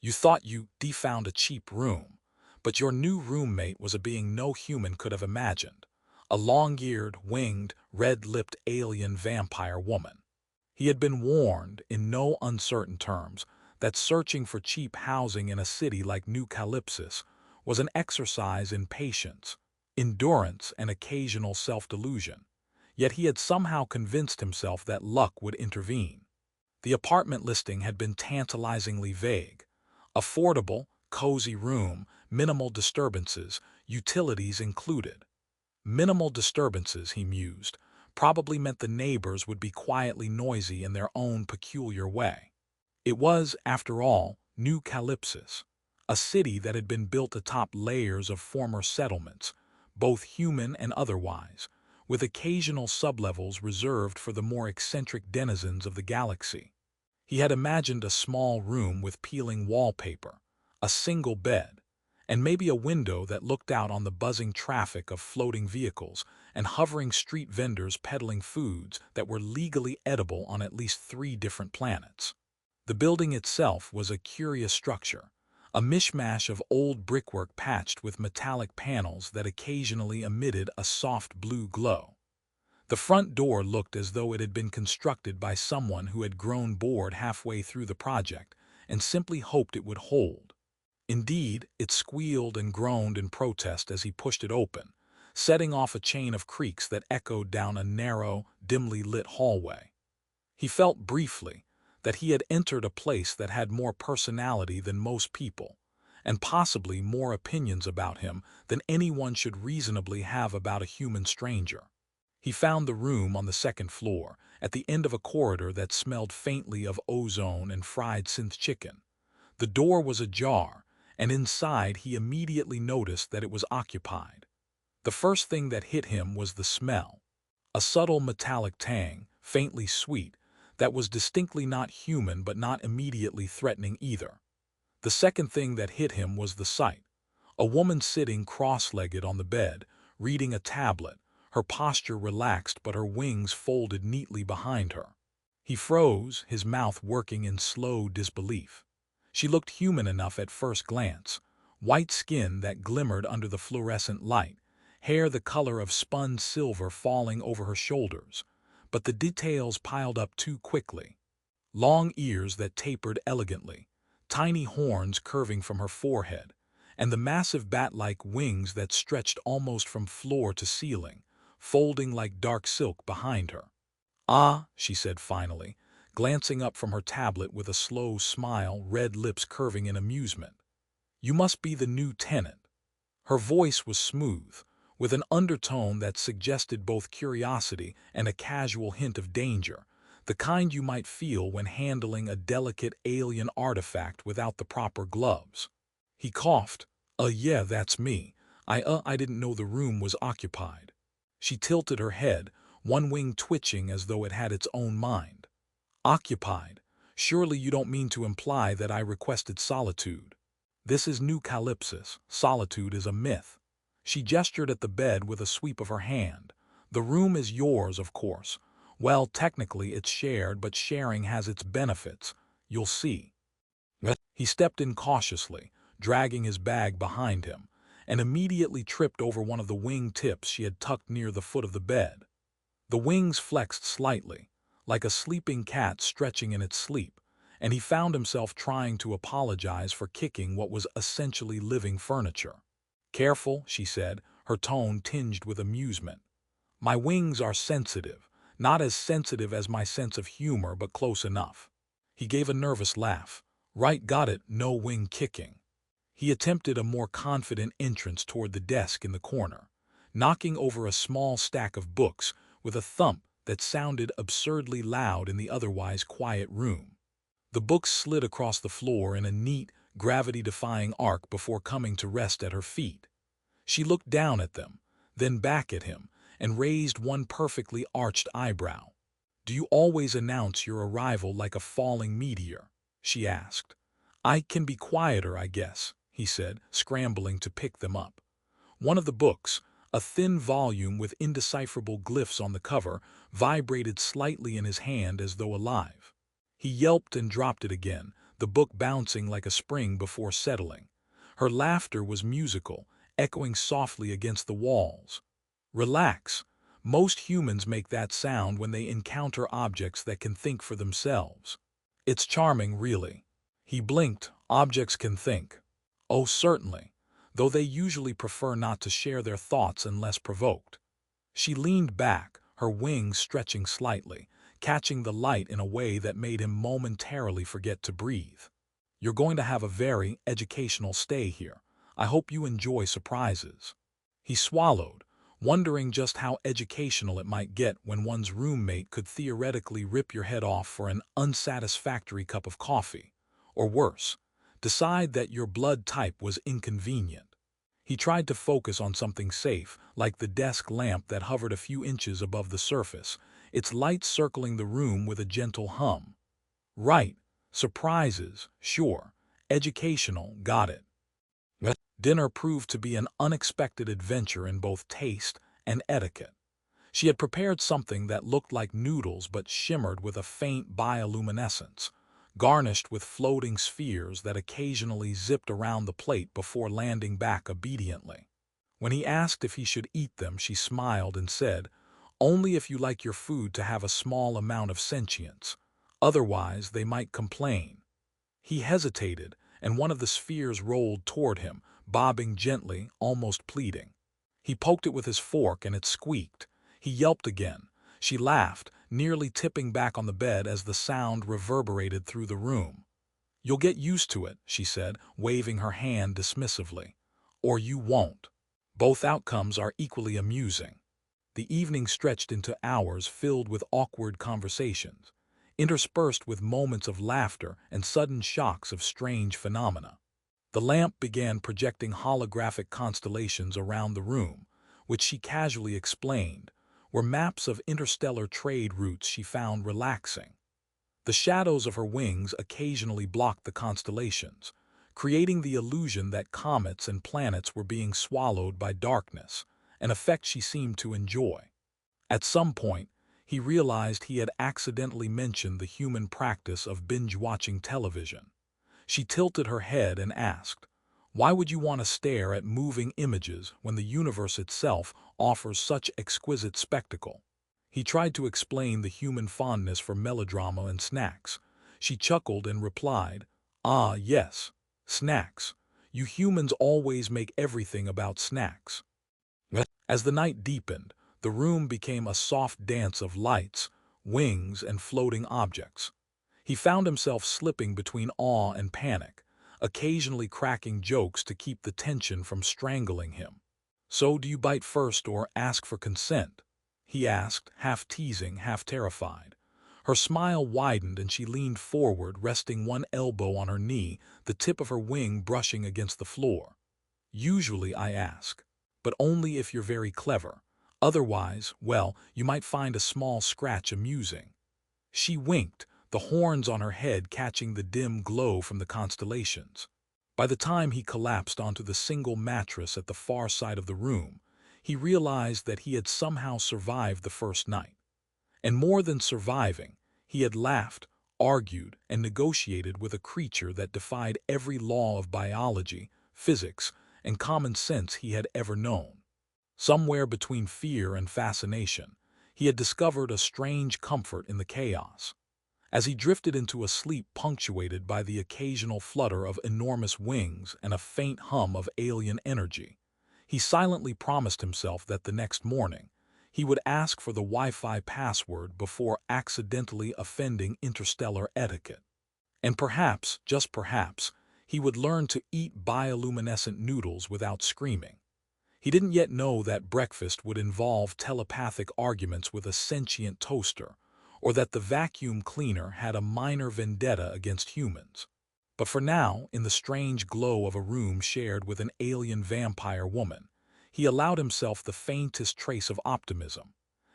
You thought you found a cheap room, but your new roommate was a being no human could have imagined, a long-eared, winged, red-lipped alien vampire woman. He had been warned, in no uncertain terms, that searching for cheap housing in a city like New Calypsis was an exercise in patience, endurance, and occasional self-delusion. Yet he had somehow convinced himself that luck would intervene. The apartment listing had been tantalizingly vague. Affordable, cozy room, minimal disturbances, utilities included. Minimal disturbances, he mused, probably meant the neighbors would be quietly noisy in their own peculiar way. It was, after all, New Calypsis, a city that had been built atop layers of former settlements, both human and otherwise, with occasional sublevels reserved for the more eccentric denizens of the galaxy. He had imagined a small room with peeling wallpaper, a single bed, and maybe a window that looked out on the buzzing traffic of floating vehicles and hovering street vendors peddling foods that were legally edible on at least 3 different planets. The building itself was a curious structure, a mishmash of old brickwork patched with metallic panels that occasionally emitted a soft blue glow. The front door looked as though it had been constructed by someone who had grown bored halfway through the project and simply hoped it would hold. Indeed, it squealed and groaned in protest as he pushed it open, setting off a chain of creaks that echoed down a narrow, dimly lit hallway. He felt briefly that he had entered a place that had more personality than most people, and possibly more opinions about him than anyone should reasonably have about a human stranger. He found the room on the 2nd floor, at the end of a corridor that smelled faintly of ozone and fried synth chicken. The door was ajar, and inside he immediately noticed that it was occupied. The first thing that hit him was the smell, a subtle metallic tang, faintly sweet, that was distinctly not human but not immediately threatening either. The second thing that hit him was the sight, a woman sitting cross-legged on the bed, reading a tablet, her posture relaxed but her wings folded neatly behind her. He froze, his mouth working in slow disbelief. She looked human enough at first glance, white skin that glimmered under the fluorescent light, hair the color of spun silver falling over her shoulders, but the details piled up too quickly. Long ears that tapered elegantly, tiny horns curving from her forehead, and the massive bat-like wings that stretched almost from floor to ceiling, folding like dark silk behind her. "Ah," she said finally, glancing up from her tablet with a slow smile, red lips curving in amusement. "You must be the new tenant." Her voice was smooth, with an undertone that suggested both curiosity and a casual hint of danger, the kind you might feel when handling a delicate alien artifact without the proper gloves. He coughed. Yeah, that's me. I didn't know the room was occupied." She tilted her head, one wing twitching as though it had its own mind. "Occupied? Surely you don't mean to imply that I requested solitude. This is New Calypsis. Solitude is a myth." She gestured at the bed with a sweep of her hand. "The room is yours, of course. Well, technically it's shared, but sharing has its benefits. You'll see." He stepped in cautiously, dragging his bag behind him, and immediately tripped over one of the wing tips she had tucked near the foot of the bed. The wings flexed slightly, like a sleeping cat stretching in its sleep, and he found himself trying to apologize for kicking what was essentially living furniture. "Careful," she said, her tone tinged with amusement. "My wings are sensitive, not as sensitive as my sense of humor, but close enough." He gave a nervous laugh. "Right, got it, no wing kicking." He attempted a more confident entrance toward the desk in the corner, knocking over a small stack of books with a thump that sounded absurdly loud in the otherwise quiet room. The books slid across the floor in a neat, gravity-defying arc before coming to rest at her feet. She looked down at them, then back at him, and raised one perfectly arched eyebrow. "Do you always announce your arrival like a falling meteor?" she asked. "I can be quieter, I guess," he said, scrambling to pick them up. One of the books, a thin volume with indecipherable glyphs on the cover, vibrated slightly in his hand as though alive. He yelped and dropped it again, the book bouncing like a spring before settling. Her laughter was musical, echoing softly against the walls. Relax. Most humans make that sound when they encounter objects that can think for themselves. It's charming, really. He blinked. Objects can think. Oh, certainly, though they usually prefer not to share their thoughts unless provoked. She leaned back, her wings stretching slightly, catching the light in a way that made him momentarily forget to breathe. You're going to have a very educational stay here. I hope you enjoy surprises. He swallowed, wondering just how educational it might get when one's roommate could theoretically rip your head off for an unsatisfactory cup of coffee. Or worse, decide that your blood type was inconvenient. He tried to focus on something safe, like the desk lamp that hovered a few inches above the surface, its light circling the room with a gentle hum. Right, surprises, sure. Educational, got it. Dinner proved to be an unexpected adventure in both taste and etiquette. She had prepared something that looked like noodles but shimmered with a faint bioluminescence, garnished with floating spheres that occasionally zipped around the plate before landing back obediently. When he asked if he should eat them, she smiled and said, "Only if you like your food to have a small amount of sentience. Otherwise, they might complain." He hesitated, and one of the spheres rolled toward him, bobbing gently, almost pleading. He poked it with his fork and it squeaked. He yelped again. She laughed, nearly tipping back on the bed as the sound reverberated through the room. "You'll get used to it," she said, waving her hand dismissively. "Or you won't." Both outcomes are equally amusing. The evening stretched into hours filled with awkward conversations, interspersed with moments of laughter and sudden shocks of strange phenomena. The lamp began projecting holographic constellations around the room, which she casually explained were maps of interstellar trade routes she found relaxing. The shadows of her wings occasionally blocked the constellations, creating the illusion that comets and planets were being swallowed by darkness, an effect she seemed to enjoy. At some point, he realized he had accidentally mentioned the human practice of binge-watching television. She tilted her head and asked, "Why would you want to stare at moving images when the universe itself offers such exquisite spectacle?" He tried to explain the human fondness for melodrama and snacks. She chuckled and replied, "Ah, yes, snacks. You humans always make everything about snacks." As the night deepened, the room became a soft dance of lights, wings, and floating objects. He found himself slipping between awe and panic, occasionally cracking jokes to keep the tension from strangling him. "So do you bite first or ask for consent?" he asked, half teasing, half terrified. Her smile widened and she leaned forward, resting one elbow on her knee, the tip of her wing brushing against the floor. "Usually I ask, but only if you're very clever. Otherwise, well, you might find a small scratch amusing." She winked, the horns on her head catching the dim glow from the constellations. By the time he collapsed onto the single mattress at the far side of the room, he realized that he had somehow survived the first night. And more than surviving, he had laughed, argued, and negotiated with a creature that defied every law of biology, physics, and common sense he had ever known. Somewhere between fear and fascination, he had discovered a strange comfort in the chaos. As he drifted into a sleep punctuated by the occasional flutter of enormous wings and a faint hum of alien energy, he silently promised himself that the next morning he would ask for the Wi-Fi password before accidentally offending interstellar etiquette. And perhaps, just perhaps, he would learn to eat bioluminescent noodles without screaming. He didn't yet know that breakfast would involve telepathic arguments with a sentient toaster, or that the vacuum cleaner had a minor vendetta against humans. But for now, in the strange glow of a room shared with an alien vampire woman, he allowed himself the faintest trace of optimism,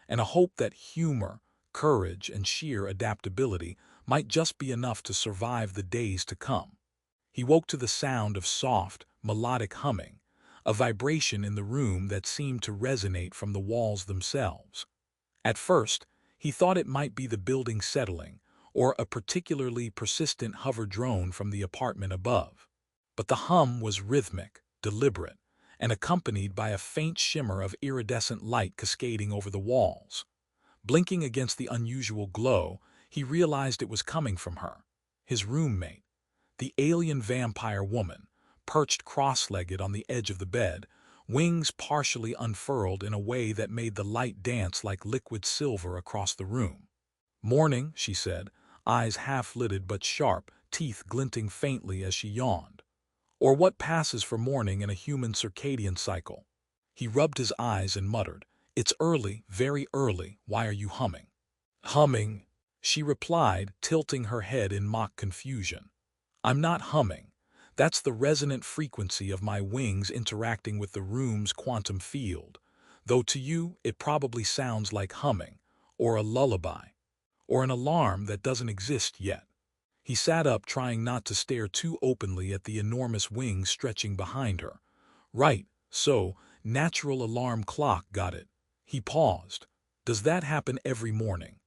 and a hope that humor, courage, and sheer adaptability might just be enough to survive the days to come. He woke to the sound of soft, melodic humming, a vibration in the room that seemed to resonate from the walls themselves. At first, he thought it might be the building settling, or a particularly persistent hover drone from the apartment above. But the hum was rhythmic, deliberate, and accompanied by a faint shimmer of iridescent light cascading over the walls. Blinking against the unusual glow, he realized it was coming from her, his roommate, the alien vampire woman, perched cross-legged on the edge of the bed, wings partially unfurled in a way that made the light dance like liquid silver across the room. "Morning," she said, eyes half-lidded but sharp, teeth glinting faintly as she yawned. Or what passes for morning in a human circadian cycle. He rubbed his eyes and muttered, "It's early, very early, why are you humming?" "Humming," she replied, tilting her head in mock confusion. "I'm not humming. That's the resonant frequency of my wings interacting with the room's quantum field, though to you it probably sounds like humming, or a lullaby, or an alarm that doesn't exist yet." He sat up, trying not to stare too openly at the enormous wings stretching behind her. "Right, so, natural alarm clock, got it." He paused. "Does that happen every morning?"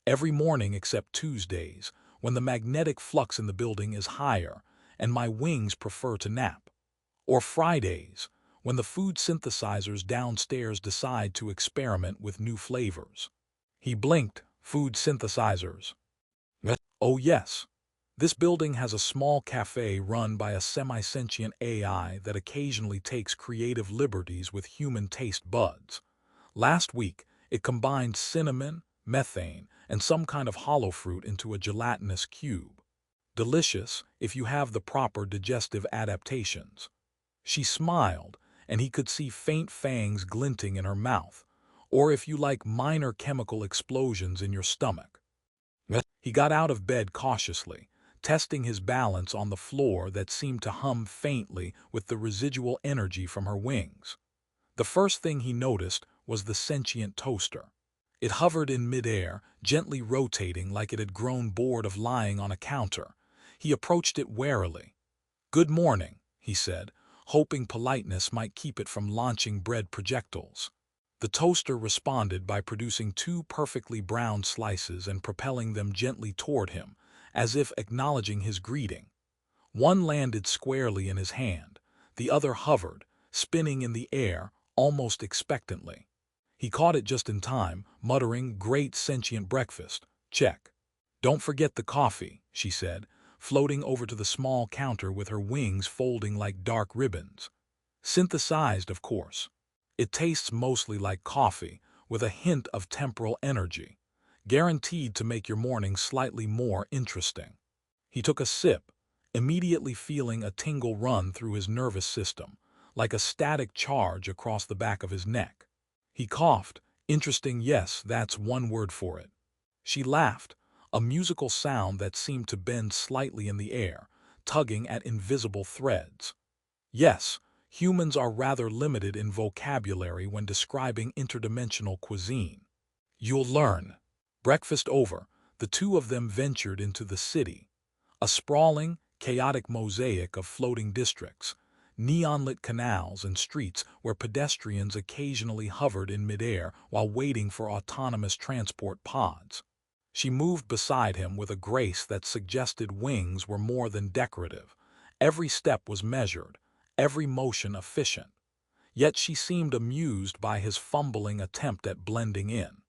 "Every morning except Tuesdays, when the magnetic flux in the building is higher, and my wings prefer to nap. Or Fridays, when the food synthesizers downstairs decide to experiment with new flavors." He blinked. "Food synthesizers?" "Oh yes. This building has a small cafe run by a semi-sentient AI that occasionally takes creative liberties with human taste buds. Last week, it combined cinnamon, methane, and some kind of hollow fruit into a gelatinous cube. Delicious if you have the proper digestive adaptations." She smiled, and he could see faint fangs glinting in her mouth, or if you like minor chemical explosions in your stomach. He got out of bed cautiously, testing his balance on the floor that seemed to hum faintly with the residual energy from her wings. The first thing he noticed was the sentient toaster. It hovered in midair, gently rotating like it had grown bored of lying on a counter. He approached it warily. "Good morning," he said, hoping politeness might keep it from launching bread projectiles. The toaster responded by producing two perfectly browned slices and propelling them gently toward him, as if acknowledging his greeting. One landed squarely in his hand, the other hovered, spinning in the air, almost expectantly. He caught it just in time, muttering, "Great sentient breakfast. Check." "Don't forget the coffee," she said, floating over to the small counter with her wings folding like dark ribbons. "Synthesized, of course. It tastes mostly like coffee, with a hint of temporal energy, guaranteed to make your morning slightly more interesting." He took a sip, immediately feeling a tingle run through his nervous system, like a static charge across the back of his neck. He coughed. "Interesting, yes, that's one word for it." She laughed, a musical sound that seemed to bend slightly in the air, tugging at invisible threads. "Yes, humans are rather limited in vocabulary when describing interdimensional cuisine. You'll learn." Breakfast over, the two of them ventured into the city, a sprawling, chaotic mosaic of floating districts, neon-lit canals and streets where pedestrians occasionally hovered in midair while waiting for autonomous transport pods. She moved beside him with a grace that suggested wings were more than decorative. Every step was measured, every motion efficient. Yet she seemed amused by his fumbling attempt at blending in.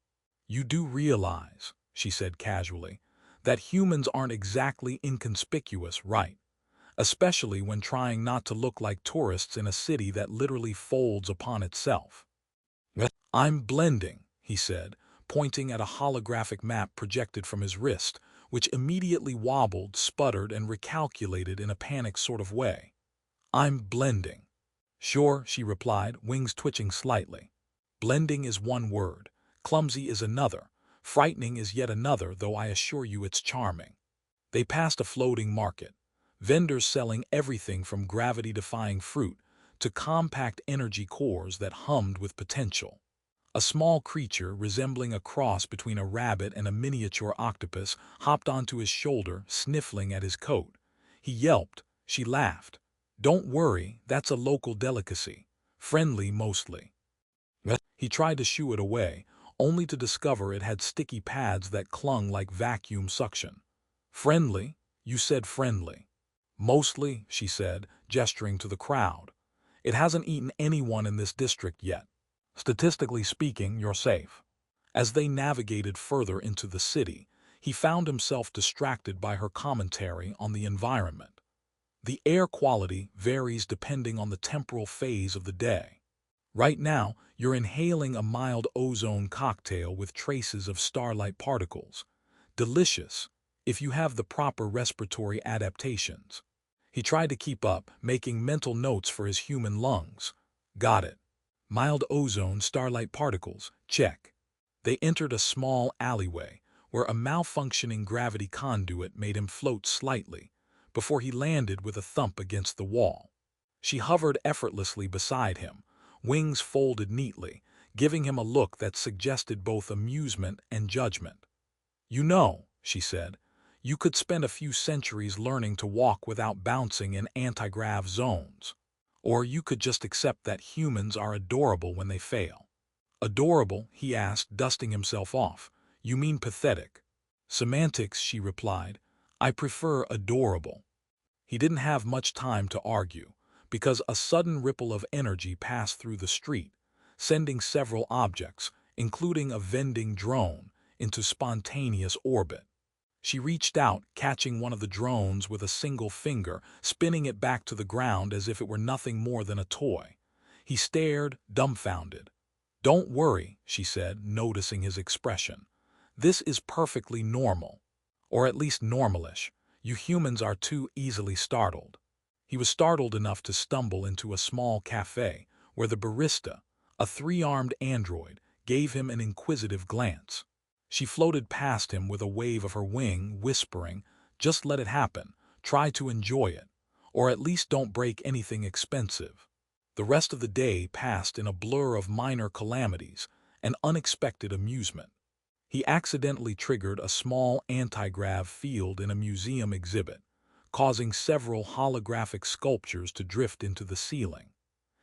"You do realize," she said casually, "that humans aren't exactly inconspicuous, right? Especially when trying not to look like tourists in a city that literally folds upon itself." "I'm blending," he said, pointing at a holographic map projected from his wrist, which immediately wobbled, sputtered, and recalculated in a panicked sort of way. "I'm blending." "Sure," she replied, wings twitching slightly. "Blending is one word, clumsy is another, frightening is yet another, though I assure you it's charming." They passed a floating market, vendors selling everything from gravity-defying fruit to compact energy cores that hummed with potential. A small creature resembling a cross between a rabbit and a miniature octopus hopped onto his shoulder, sniffling at his coat. He yelped. She laughed. "Don't worry, that's a local delicacy. Friendly mostly." He tried to shoo it away, only to discover it had sticky pads that clung like vacuum suction. "Friendly? You said friendly." "Mostly," she said, gesturing to the crowd. "It hasn't eaten anyone in this district yet. Statistically speaking, you're safe." As they navigated further into the city, he found himself distracted by her commentary on the environment. The air quality varies depending on the temporal phase of the day. Right now, you're inhaling a mild ozone cocktail with traces of starlight particles. Delicious, if you have the proper respiratory adaptations. He tried to keep up, making mental notes for his human lungs. Got it. Mild ozone starlight particles, check. They entered a small alleyway, where a malfunctioning gravity conduit made him float slightly, before he landed with a thump against the wall. She hovered effortlessly beside him, wings folded neatly, giving him a look that suggested both amusement and judgment. "You know," she said, "you could spend a few centuries learning to walk without bouncing in anti-grav zones. Or you could just accept that humans are adorable when they fail." "Adorable?" he asked, dusting himself off. "You mean pathetic." "Semantics," she replied. "I prefer adorable." He didn't have much time to argue, because a sudden ripple of energy passed through the street, sending several objects, including a vending drone, into spontaneous orbit. She reached out, catching one of the drones with a single finger, spinning it back to the ground as if it were nothing more than a toy. He stared, dumbfounded. "Don't worry," she said, noticing his expression. "This is perfectly normal. Or at least normalish. You humans are too easily startled." He was startled enough to stumble into a small cafe, where the barista, a three-armed android, gave him an inquisitive glance. She floated past him with a wave of her wing, whispering, "Just let it happen. Try to enjoy it. Or at least don't break anything expensive." The rest of the day passed in a blur of minor calamities and unexpected amusement. He accidentally triggered a small anti-grav field in a museum exhibit, causing several holographic sculptures to drift into the ceiling.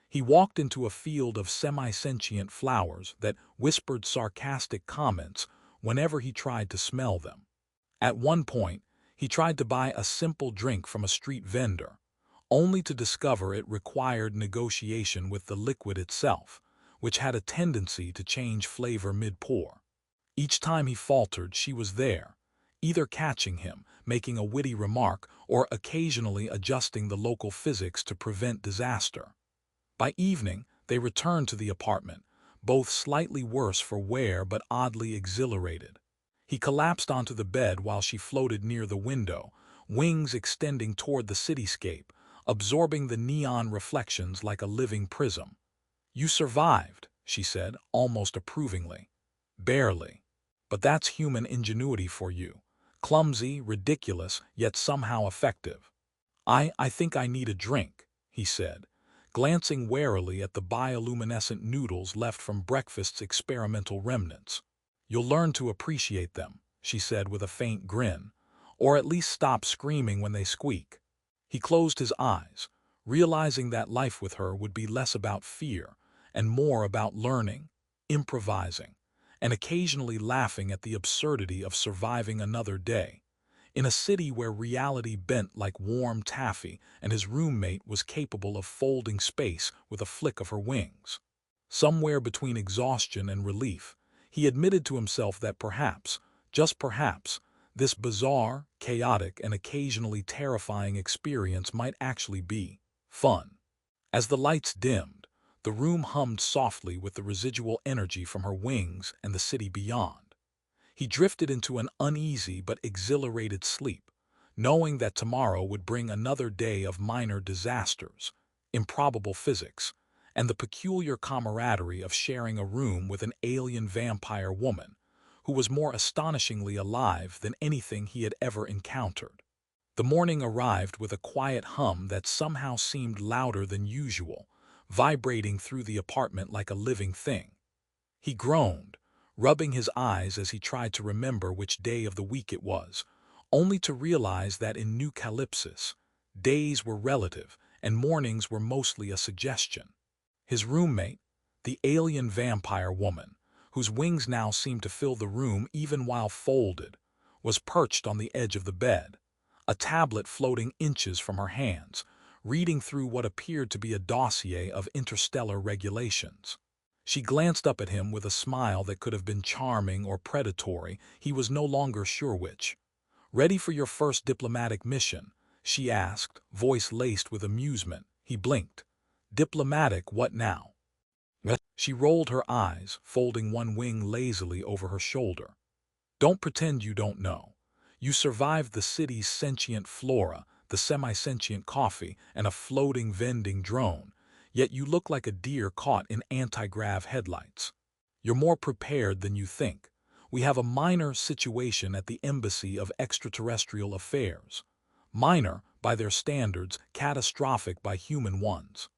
He walked into a field of semi-sentient flowers that whispered sarcastic comments whenever he tried to smell them. At one point, he tried to buy a simple drink from a street vendor, only to discover it required negotiation with the liquid itself, which had a tendency to change flavor mid-pour. Each time he faltered, she was there, either catching him, making a witty remark, or occasionally adjusting the local physics to prevent disaster. By evening, they returned to the apartment, both slightly worse for wear but oddly exhilarated. He collapsed onto the bed while she floated near the window, wings extending toward the cityscape, absorbing the neon reflections like a living prism. "You survived," she said, almost approvingly. "Barely. But that's human ingenuity for you. Clumsy, ridiculous, yet somehow effective." I think I need a drink," he said, glancing warily at the bioluminescent noodles left from breakfast's experimental remnants. "You'll learn to appreciate them," she said with a faint grin, "or at least stop screaming when they squeak." He closed his eyes, realizing that life with her would be less about fear and more about learning, improvising, and occasionally laughing at the absurdity of surviving another day, in a city where reality bent like warm taffy and his roommate was capable of folding space with a flick of her wings. Somewhere between exhaustion and relief, he admitted to himself that perhaps, just perhaps, this bizarre, chaotic, and occasionally terrifying experience might actually be fun. As the lights dimmed, the room hummed softly with the residual energy from her wings and the city beyond. He drifted into an uneasy but exhilarated sleep, knowing that tomorrow would bring another day of minor disasters, improbable physics, and the peculiar camaraderie of sharing a room with an alien vampire woman who was more astonishingly alive than anything he had ever encountered. The morning arrived with a quiet hum that somehow seemed louder than usual, vibrating through the apartment like a living thing. He groaned, rubbing his eyes as he tried to remember which day of the week it was, only to realize that in New Calypsis, days were relative and mornings were mostly a suggestion. His roommate, the alien vampire woman, whose wings now seemed to fill the room even while folded, was perched on the edge of the bed, a tablet floating inches from her hands, reading through what appeared to be a dossier of interstellar regulations. She glanced up at him with a smile that could have been charming or predatory, he was no longer sure which. "Ready for your first diplomatic mission?" she asked, voice laced with amusement. He blinked. "Diplomatic, what now?" She rolled her eyes, folding one wing lazily over her shoulder. "Don't pretend you don't know. You survived the city's sentient flora, the semi-sentient coffee, and a floating vending drone, yet you look like a deer caught in anti-grav headlights. You're more prepared than you think. We have a minor situation at the Embassy of Extraterrestrial Affairs. Minor by their standards, catastrophic by human ones."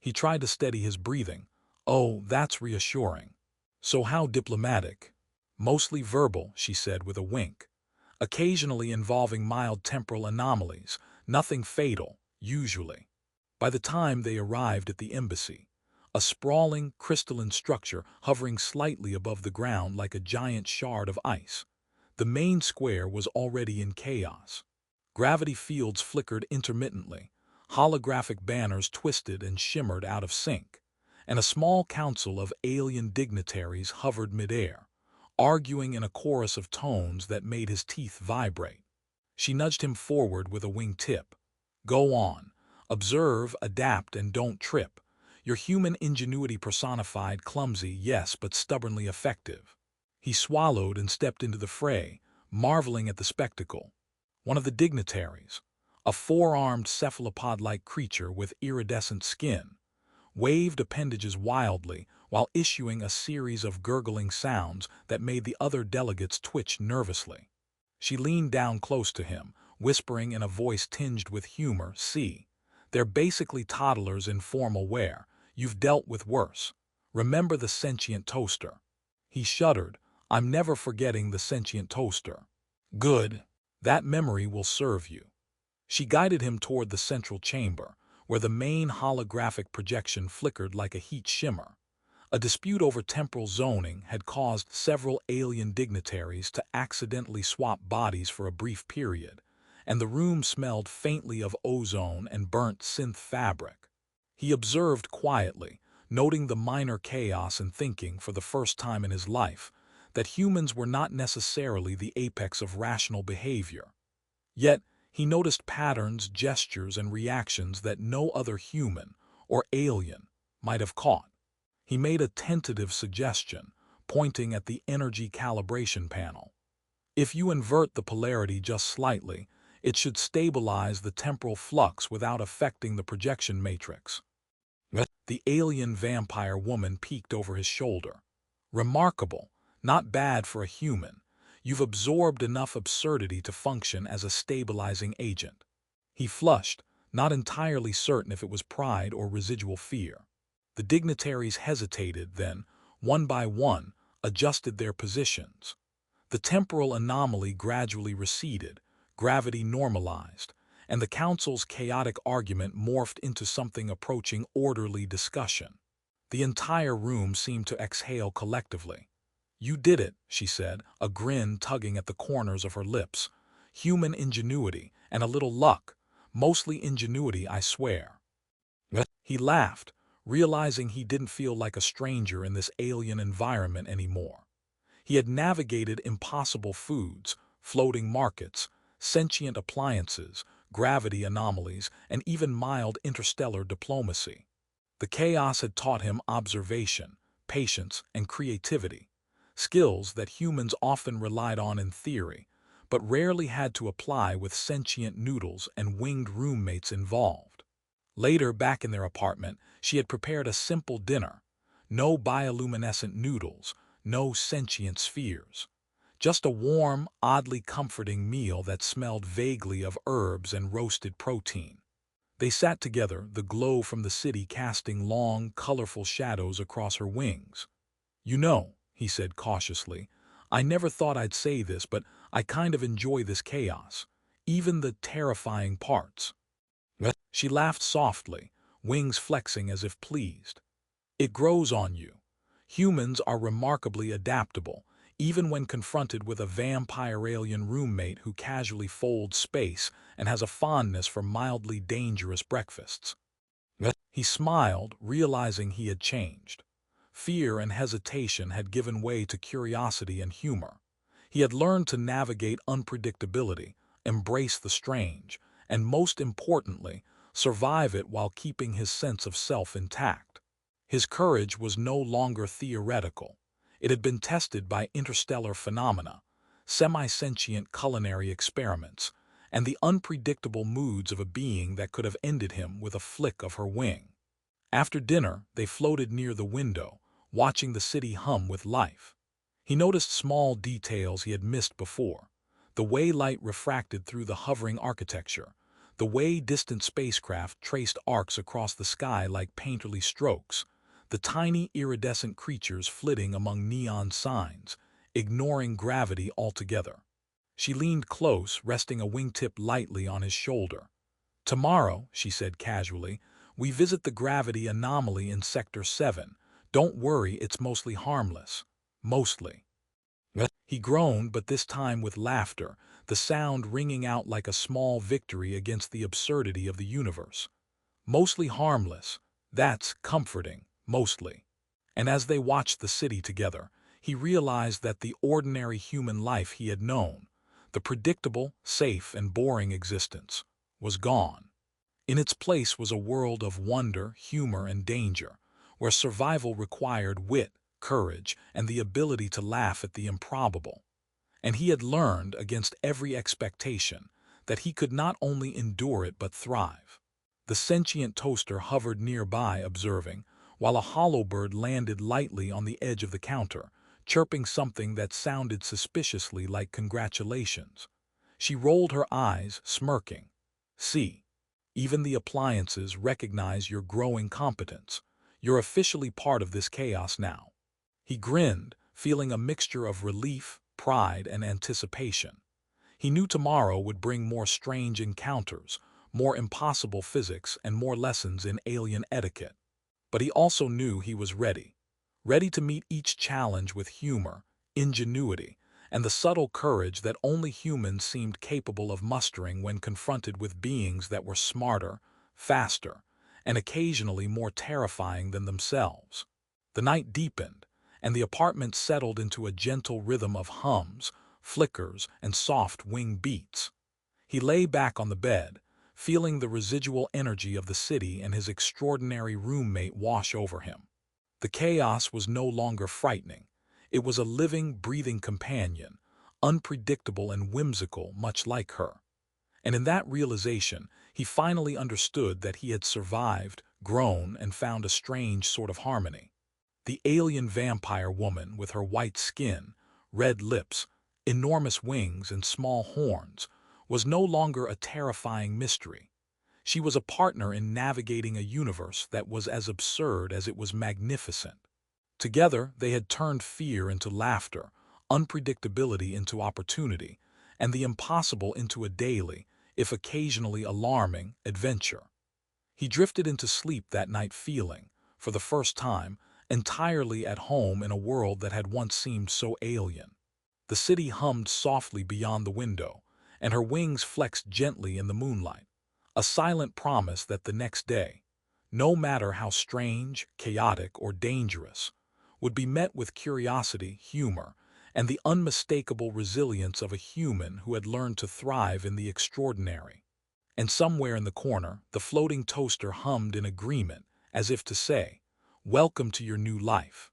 He tried to steady his breathing. "Oh, that's reassuring. So how diplomatic?" "Mostly verbal," she said with a wink. "Occasionally involving mild temporal anomalies, nothing fatal, usually." By the time they arrived at the embassy, a sprawling, crystalline structure hovering slightly above the ground like a giant shard of ice, the main square was already in chaos. Gravity fields flickered intermittently, holographic banners twisted and shimmered out of sync, and a small council of alien dignitaries hovered midair, arguing in a chorus of tones that made his teeth vibrate. She nudged him forward with a wing-tip. "Go on. Observe, adapt, and don't trip. Your human ingenuity personified, clumsy, yes, but stubbornly effective." He swallowed and stepped into the fray, marveling at the spectacle. One of the dignitaries, a four-armed cephalopod-like creature with iridescent skin, waved appendages wildly while issuing a series of gurgling sounds that made the other delegates twitch nervously. She leaned down close to him, whispering in a voice tinged with humor, "See, they're basically toddlers in formal wear. You've dealt with worse. Remember the sentient toaster." He shuddered. "I'm never forgetting the sentient toaster." "Good. That memory will serve you." She guided him toward the central chamber, where the main holographic projection flickered like a heat shimmer. A dispute over temporal zoning had caused several alien dignitaries to accidentally swap bodies for a brief period, and the room smelled faintly of ozone and burnt synth fabric. He observed quietly, noting the minor chaos and thinking, for the first time in his life, that humans were not necessarily the apex of rational behavior. Yet, he noticed patterns, gestures, and reactions that no other human, or alien, might have caught. He made a tentative suggestion, pointing at the energy calibration panel. "If you invert the polarity just slightly, it should stabilize the temporal flux without affecting the projection matrix." The alien vampire woman peeked over his shoulder. "Remarkable. Not bad for a human. You've absorbed enough absurdity to function as a stabilizing agent." He flushed, not entirely certain if it was pride or residual fear. The dignitaries hesitated, then, one by one, adjusted their positions. The temporal anomaly gradually receded, gravity normalized, and the council's chaotic argument morphed into something approaching orderly discussion. The entire room seemed to exhale collectively. "You did it," she said, a grin tugging at the corners of her lips. "Human ingenuity, and a little luck. Mostly ingenuity, I swear." He laughed, realizing he didn't feel like a stranger in this alien environment anymore. He had navigated impossible foods, floating markets, sentient appliances, gravity anomalies, and even mild interstellar diplomacy. The chaos had taught him observation, patience, and creativity, skills that humans often relied on in theory, but rarely had to apply with sentient noodles and winged roommates involved. Later, back in their apartment, she had prepared a simple dinner. No bioluminescent noodles, no sentient spheres. Just a warm, oddly comforting meal that smelled vaguely of herbs and roasted protein. They sat together, the glow from the city casting long, colorful shadows across her wings. "You know," he said cautiously, "I never thought I'd say this, but I kind of enjoy this chaos. Even the terrifying parts." She laughed softly, wings flexing as if pleased. "It grows on you. Humans are remarkably adaptable, even when confronted with a vampire alien roommate who casually folds space and has a fondness for mildly dangerous breakfasts. He smiled, realizing he had changed. Fear and hesitation had given way to curiosity and humor. He had learned to navigate unpredictability, embrace the strange, and most importantly, survive it while keeping his sense of self intact. His courage was no longer theoretical. It had been tested by interstellar phenomena, semi-sentient culinary experiments, and the unpredictable moods of a being that could have ended him with a flick of her wing. After dinner, they floated near the window, watching the city hum with life. He noticed small details he had missed before: the way light refracted through the hovering architecture, the way distant spacecraft traced arcs across the sky like painterly strokes, the tiny iridescent creatures flitting among neon signs, ignoring gravity altogether. She leaned close, resting a wingtip lightly on his shoulder. "Tomorrow," she said casually, "we visit the gravity anomaly in Sector 7. Don't worry, it's mostly harmless." Mostly. He groaned, but this time with laughter, the sound ringing out like a small victory against the absurdity of the universe. Mostly harmless. That's comforting, mostly. And as they watched the city together, he realized that the ordinary human life he had known, the predictable, safe, and boring existence, was gone. In its place was a world of wonder, humor, and danger, where survival required wit, courage, and the ability to laugh at the improbable. And he had learned, against every expectation, that he could not only endure it but thrive. The sentient toaster hovered nearby, observing, while a hollow bird landed lightly on the edge of the counter, chirping something that sounded suspiciously like congratulations. She rolled her eyes, smirking. "See, even the appliances recognize your growing competence. You're officially part of this chaos now." He grinned, feeling a mixture of relief, pride, and anticipation. He knew tomorrow would bring more strange encounters, more impossible physics, and more lessons in alien etiquette. But he also knew he was ready. Ready to meet each challenge with humor, ingenuity, and the subtle courage that only humans seemed capable of mustering when confronted with beings that were smarter, faster, and occasionally more terrifying than themselves. The night deepened, and the apartment settled into a gentle rhythm of hums, flickers, and soft wing beats. He lay back on the bed, feeling the residual energy of the city and his extraordinary roommate wash over him. The chaos was no longer frightening. It was a living, breathing companion, unpredictable and whimsical, much like her. And in that realization, he finally understood that he had survived, grown, and found a strange sort of harmony. The alien vampire woman, with her white skin, red lips, enormous wings, and small horns, was no longer a terrifying mystery. She was a partner in navigating a universe that was as absurd as it was magnificent. Together, they had turned fear into laughter, unpredictability into opportunity, and the impossible into a daily, if occasionally alarming, adventure. He drifted into sleep that night feeling, for the first time, entirely at home in a world that had once seemed so alien. The city hummed softly beyond the window, and her wings flexed gently in the moonlight, a silent promise that the next day, no matter how strange, chaotic, or dangerous, would be met with curiosity, humor, and the unmistakable resilience of a human who had learned to thrive in the extraordinary. And somewhere in the corner, the floating toaster hummed in agreement, as if to say, "Welcome to your new life."